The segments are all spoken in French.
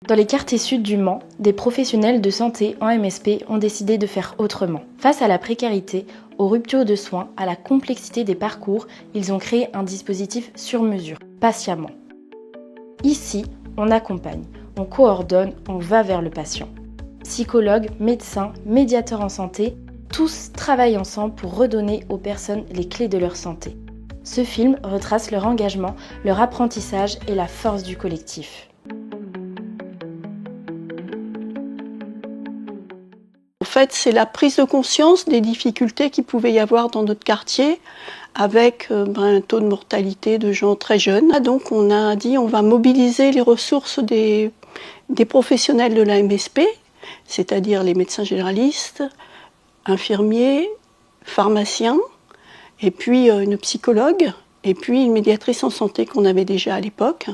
Dans les quartiers sud du Mans, des professionnels de santé en MSP ont décidé de faire autrement. Face à la précarité, aux ruptures de soins, à la complexité des parcours, ils ont créé un dispositif sur mesure, patiemment. Ici, on accompagne, on coordonne, on va vers le patient. Psychologues, médecins, médiateurs en santé, tous travaillent ensemble pour redonner aux personnes les clés de leur santé. Ce film retrace leur engagement, leur apprentissage et la force du collectif. En fait, c'est la prise de conscience des difficultés qu'il pouvait y avoir dans notre quartier avec un taux de mortalité de gens très jeunes. Donc on a dit on va mobiliser les ressources des professionnels de la MSP, c'est-à-dire les médecins généralistes, infirmiers, pharmaciens, et puis une psychologue, et puis une médiatrice en santé qu'on avait déjà à l'époque.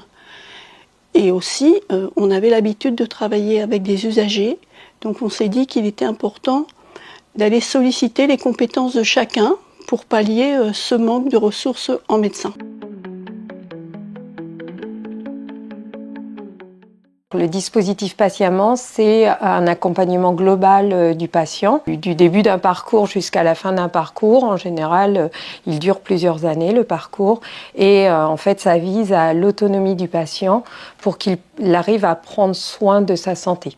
Et aussi, on avait l'habitude de travailler avec des usagers. Donc on s'est dit qu'il était important d'aller solliciter les compétences de chacun pour pallier ce manque de ressources en médecins. Le dispositif Patiemment, c'est un accompagnement global du patient, du début d'un parcours jusqu'à la fin d'un parcours. En général, il dure plusieurs années, le parcours, et en fait, ça vise à l'autonomie du patient pour qu'il arrive à prendre soin de sa santé.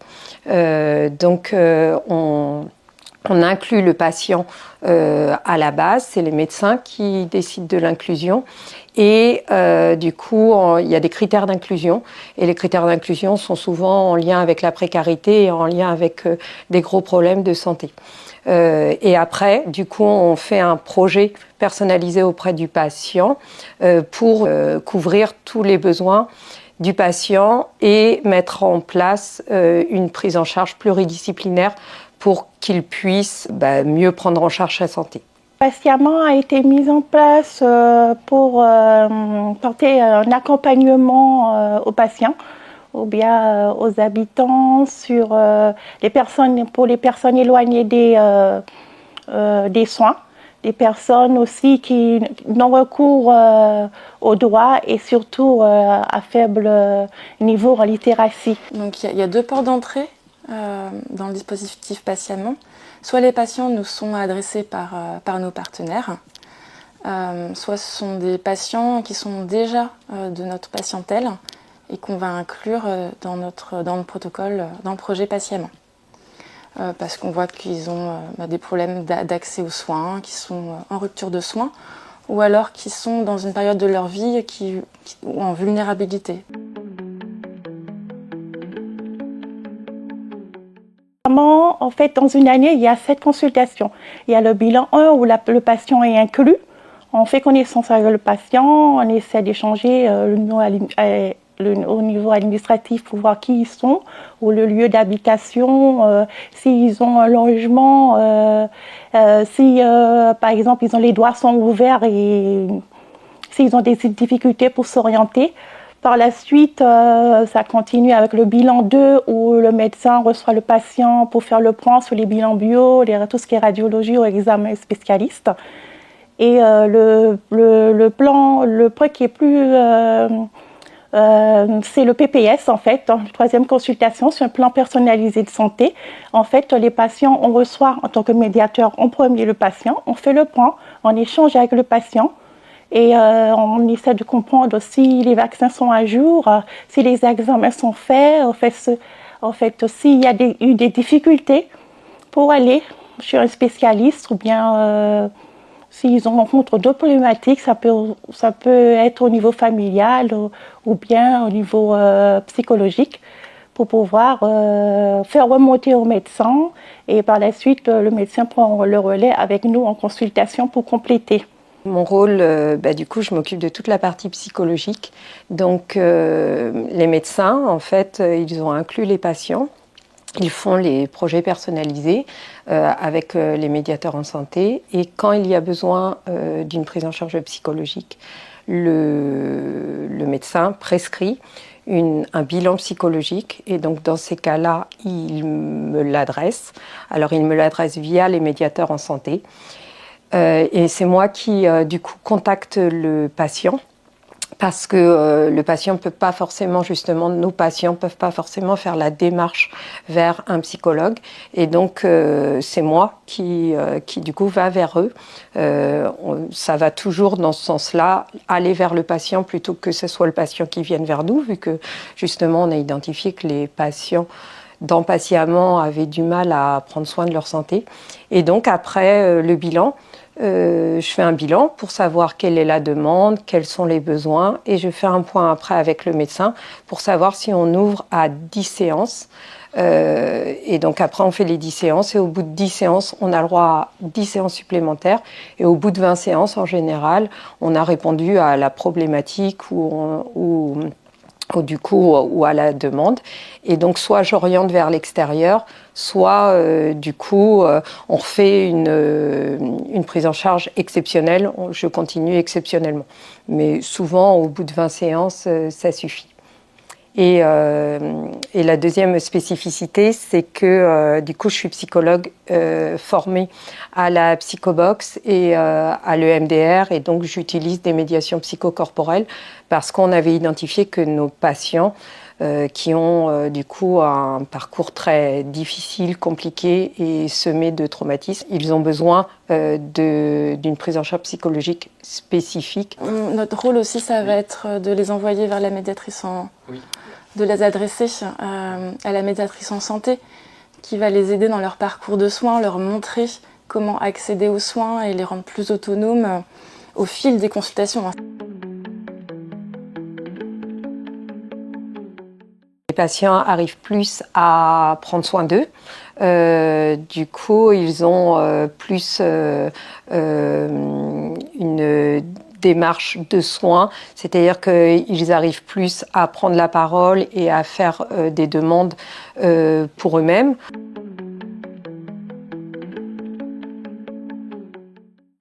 On inclut le patient à la base, c'est les médecins qui décident de l'inclusion. Et du coup, il y a des critères d'inclusion. Et les critères d'inclusion sont souvent en lien avec la précarité et en lien avec des gros problèmes de santé. Et après, du coup, on fait un projet personnalisé auprès du patient pour couvrir tous les besoins du patient et mettre en place une prise en charge pluridisciplinaire pour qu'il puisse mieux prendre en charge sa santé. Patiemment a été mis en place pour porter un accompagnement aux patients ou bien aux habitants sur pour les personnes éloignées des soins, des personnes aussi qui n'ont recours aux droits et surtout à faible niveau en littératie. Donc il y a deux portes d'entrée dans le dispositif Patiemment. Soit les patients nous sont adressés par nos partenaires, soit ce sont des patients qui sont déjà de notre patientèle et qu'on va inclure dans le protocole, dans le projet Patiemment. Parce qu'on voit qu'ils ont des problèmes d'accès aux soins, qui sont en rupture de soins, ou alors qui sont dans une période de leur vie ou en vulnérabilité. En fait, dans une année, il y a 7 consultations. Il y a le bilan 1 où le patient est inclus. On fait connaissance avec le patient, on essaie d'échanger au niveau administratif pour voir qui ils sont, ou le lieu d'habitation, s'ils ont un logement, si par exemple les doigts sont ouverts et s'ils ont des difficultés pour s'orienter. Par la suite, ça continue avec le bilan 2 où le médecin reçoit le patient pour faire le point sur les bilans bio, tout ce qui est radiologie ou examen spécialiste. Et le point qui est plus... c'est le PPS en fait, la troisième consultation, c'est un plan personnalisé de santé. En fait, les patients, on reçoit en tant que médiateur en premier le patient, on fait le point, on échange avec le patient. Et on essaie de comprendre si les vaccins sont à jour, si les examens sont faits, en fait s'il y a eu des difficultés pour aller chez un spécialiste ou bien s'ils rencontrent d'autres problématiques, ça peut être au niveau familial ou bien au niveau psychologique pour pouvoir faire remonter au médecin et par la suite le médecin prend le relais avec nous en consultation pour compléter. Mon rôle, du coup, je m'occupe de toute la partie psychologique. Donc, les médecins, en fait, ils ont inclus les patients. Ils font les projets personnalisés avec les médiateurs en santé. Et quand il y a besoin d'une prise en charge psychologique, le médecin prescrit un bilan psychologique. Et donc, dans ces cas-là, il me l'adresse. Alors, il me l'adresse via les médiateurs en santé. Et c'est moi qui, du coup, contacte le patient parce que le patient peut pas forcément, justement, nos patients peuvent pas forcément faire la démarche vers un psychologue, et donc c'est moi qui du coup va vers eux. Ça va toujours dans ce sens-là, aller vers le patient plutôt que ce soit le patient qui vienne vers nous, vu que justement on a identifié que les patients dans Patiemment avaient du mal à prendre soin de leur santé. Et donc après le bilan, je fais un bilan pour savoir quelle est la demande, quels sont les besoins, et je fais un point après avec le médecin pour savoir si on ouvre à 10 séances. Et donc après on fait les 10 séances, et au bout de 10 séances on a le droit à 10 séances supplémentaires, et au bout de 20 séances en général on a répondu à la problématique ou à la demande. Et donc soit j'oriente vers l'extérieur, soit on refait une prise en charge exceptionnelle, je continue exceptionnellement. Mais souvent au bout de 20 séances, ça suffit. Et la deuxième spécificité, c'est que du coup je suis psychologue formée à la psychobox et à l'EMDR, et donc j'utilise des médiations psychocorporelles parce qu'on avait identifié que nos patients qui ont du coup un parcours très difficile, compliqué et semé de traumatismes, ils ont besoin d'une prise en charge psychologique spécifique. Notre rôle aussi, ça va être de les envoyer vers la médiatrice de les adresser à la médiatrice en santé, qui va les aider dans leur parcours de soins, leur montrer comment accéder aux soins et les rendre plus autonomes au fil des consultations. Les patients arrivent plus à prendre soin d'eux. Du coup, ils ont plus une démarche de soins, c'est-à-dire qu'ils arrivent plus à prendre la parole et à faire des demandes pour eux-mêmes.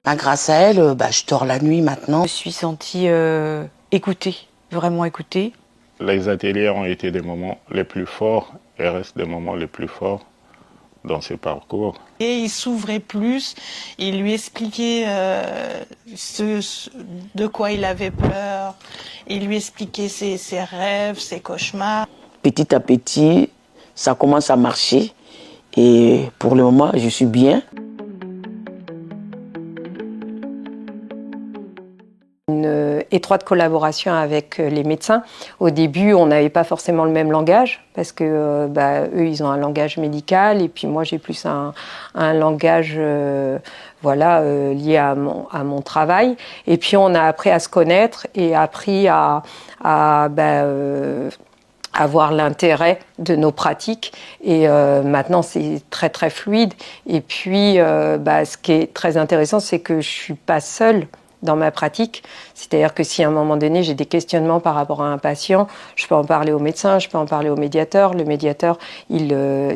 Grâce à elle, je dors la nuit maintenant. Je me suis sentie écoutée, vraiment écoutée. Les ateliers ont été des moments les plus forts et restent des moments les plus forts dans ce parcours. Et il s'ouvrait plus, il lui expliquait de quoi il avait peur, il lui expliquait ses rêves, ses cauchemars. Petit à petit, ça commence à marcher et pour le moment, je suis bien. Une étroite collaboration avec les médecins. Au début, on n'avait pas forcément le même langage parce que eux, ils ont un langage médical et puis moi, j'ai plus un langage lié à mon travail. Et puis, on a appris à se connaître et appris à avoir l'intérêt de nos pratiques, et maintenant c'est très très fluide. Et puis ce qui est très intéressant, c'est que je suis pas seule dans ma pratique, c'est-à-dire que si à un moment donné j'ai des questionnements par rapport à un patient, je peux en parler au médecin, je peux en parler au médiateur. Le médiateur,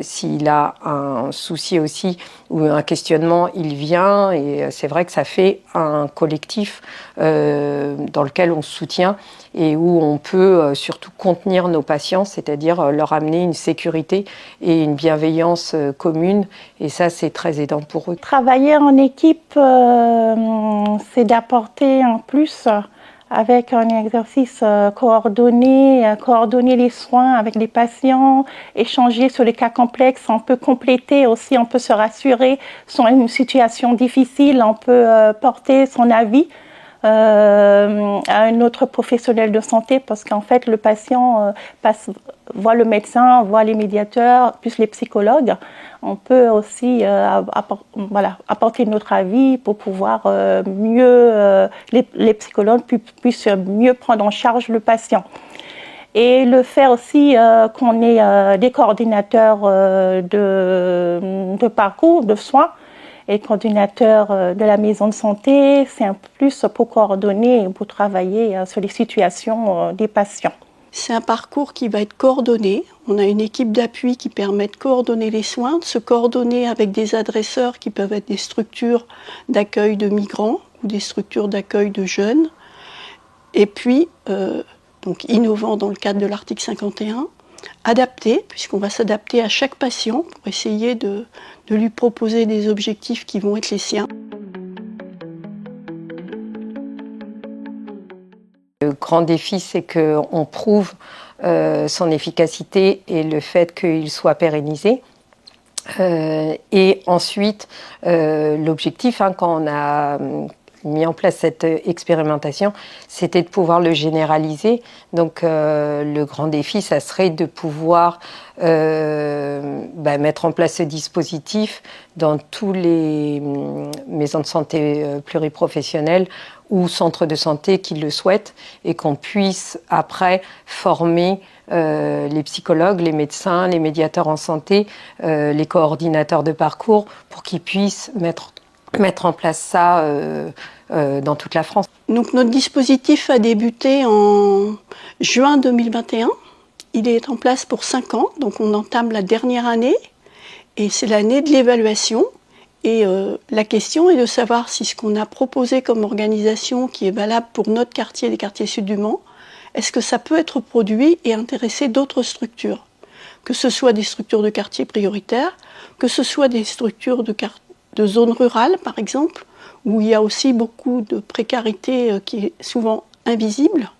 s'il a un souci aussi ou un questionnement, il vient, et c'est vrai que ça fait un collectif dans lequel on se soutient et où on peut surtout contenir nos patients, c'est-à-dire leur amener une sécurité et une bienveillance commune, et ça c'est très aidant pour eux. Travailler en équipe, c'est d'apporter un plus avec un exercice coordonner les soins avec les patients, échanger sur les cas complexes, on peut compléter aussi, on peut se rassurer sur une situation difficile, on peut porter son avis à un autre professionnel de santé, parce qu'en fait le patient voit le médecin, voit les médiateurs, plus les psychologues. On peut aussi apporter notre avis pour pouvoir les psychologues puissent mieux prendre en charge le patient. Et le fait aussi qu'on ait des coordinateurs de parcours, de soins, et coordinateur de la maison de santé, c'est un plus pour coordonner et pour travailler sur les situations des patients. C'est un parcours qui va être coordonné. On a une équipe d'appui qui permet de coordonner les soins, de se coordonner avec des adresseurs qui peuvent être des structures d'accueil de migrants ou des structures d'accueil de jeunes. Et puis, donc innovant dans le cadre de l'article 51, adapté, puisqu'on va s'adapter à chaque patient pour essayer de lui proposer des objectifs qui vont être les siens. Le grand défi, c'est qu'on prouve son efficacité et le fait qu'il soit pérennisé. Et ensuite, l'objectif, quand on a mis en place cette expérimentation, c'était de pouvoir le généraliser. Donc le grand défi, ça serait de pouvoir mettre en place ce dispositif dans tous les maisons de santé pluriprofessionnelles ou centres de santé qui le souhaitent, et qu'on puisse après former les psychologues, les médecins, les médiateurs en santé, les coordinateurs de parcours, pour qu'ils puissent mettre en place ça dans toute la France. Donc notre dispositif a débuté en juin 2021. Il est en place pour 5 ans, donc on entame la dernière année, et c'est l'année de l'évaluation. Et la question est de savoir si ce qu'on a proposé comme organisation, qui est valable pour notre quartier, les quartiers sud du Mans, est-ce que ça peut être produit et intéresser d'autres structures, que ce soit des structures de quartier prioritaires, que ce soit des structures de zones rurales, par exemple, où il y a aussi beaucoup de précarité qui est souvent invisible.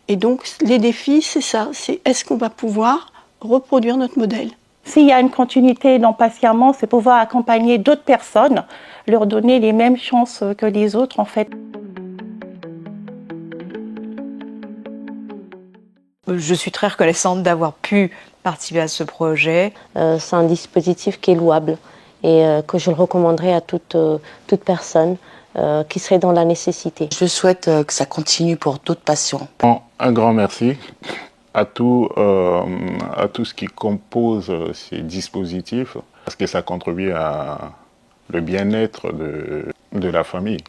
Et donc les défis, c'est ça, c'est est-ce qu'on va pouvoir reproduire notre modèle. S'il y a une continuité dans Patiemment, c'est pouvoir accompagner d'autres personnes, leur donner les mêmes chances que les autres, en fait. Je suis très reconnaissante d'avoir pu participer à ce projet. C'est un dispositif qui est louable et que je le recommanderais à toute personne qui serait dans la nécessité. Je souhaite que ça continue pour d'autres patients. Un grand merci à tout ce qui compose ces dispositifs, parce que ça contribue à le bien-être de la famille.